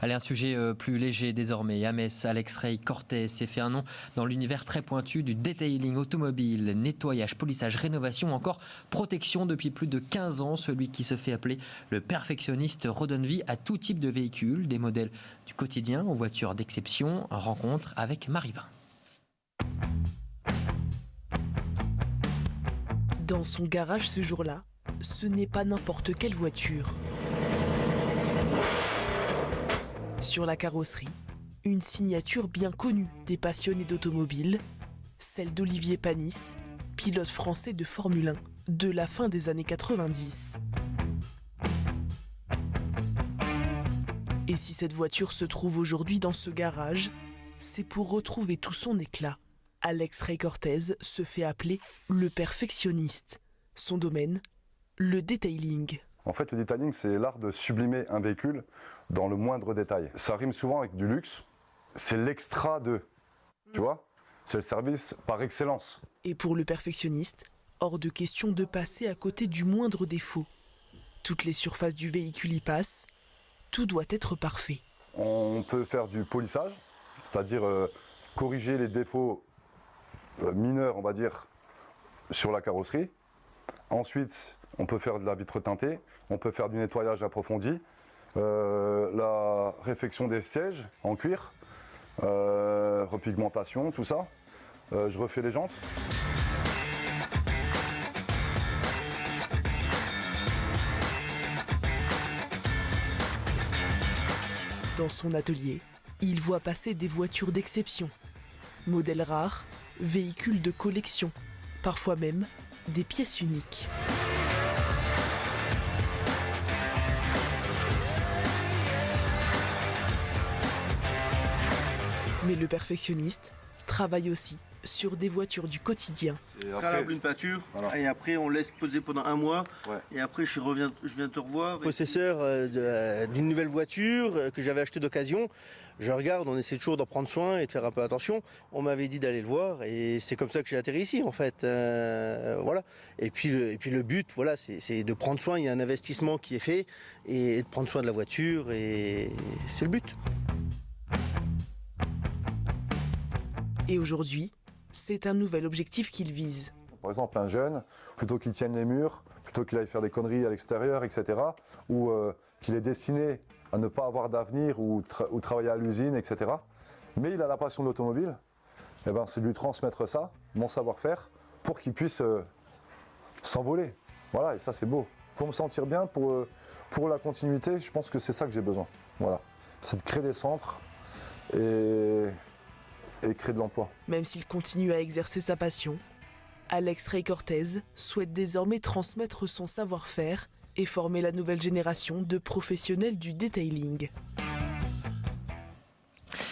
Allez, un sujet plus léger désormais. À Metz, Alex Ray Cortez s'est fait un nom dans l'univers très pointu du detailing automobile, nettoyage, polissage, rénovation, encore protection depuis plus de 15 ans. Celui qui se fait appeler le perfectionniste redonne vie à tout type de véhicules, des modèles du quotidien aux voitures d'exception. Rencontre avec Marivin. Dans son garage ce jour-là, ce n'est pas n'importe quelle voiture. Sur la carrosserie, une signature bien connue des passionnés d'automobile, celle d'Olivier Panis, pilote français de Formule 1 de la fin des années 90. Et si cette voiture se trouve aujourd'hui dans ce garage, c'est pour retrouver tout son éclat. Alex Ray Cortez se fait appeler le perfectionniste. Son domaine, le detailing. En fait, le detailing, c'est l'art de sublimer un véhicule dans le moindre détail. Ça rime souvent avec du luxe. C'est l'extra de, tu vois, c'est le service par excellence. Et pour le perfectionniste, hors de question de passer à côté du moindre défaut. Toutes les surfaces du véhicule y passent, tout doit être parfait. On peut faire du polissage, c'est-à-dire corriger les défauts mineurs, on va dire, sur la carrosserie. Ensuite, on peut faire de la vitre teintée, on peut faire du nettoyage approfondi, la réfection des sièges en cuir, repigmentation, tout ça. Je refais les jantes. Dans son atelier, il voit passer des voitures d'exception, modèles rares, véhicules de collection, parfois même des pièces uniques. Mais le perfectionniste travaille aussi sur des voitures du quotidien. Préalable une peinture, voilà. Et après on laisse poser pendant un mois, ouais. Et après je viens te revoir. Possesseur d'une nouvelle voiture que j'avais achetée d'occasion, je regarde, on essaie toujours d'en prendre soin et de faire un peu attention. On m'avait dit d'aller le voir et c'est comme ça que j'ai atterri ici en fait. Voilà. Et puis le but, voilà, c'est de prendre soin. Il y a un investissement qui est fait et de prendre soin de la voiture et c'est le but. Et aujourd'hui, c'est un nouvel objectif qu'il vise. Par exemple, un jeune, plutôt qu'il tienne les murs, plutôt qu'il aille faire des conneries à l'extérieur, etc., ou qu'il est destiné à ne pas avoir d'avenir ou travailler à l'usine, etc., mais il a la passion de l'automobile, eh ben, c'est de lui transmettre ça, mon savoir-faire, pour qu'il puisse s'envoler. Voilà, et ça c'est beau. Pour me sentir bien, pour la continuité, je pense que c'est ça que j'ai besoin. Voilà, c'est de créer des centres et créer de l'emploi. Même s'il continue à exercer sa passion, Alex Ray Cortez souhaite désormais transmettre son savoir-faire et former la nouvelle génération de professionnels du detailing.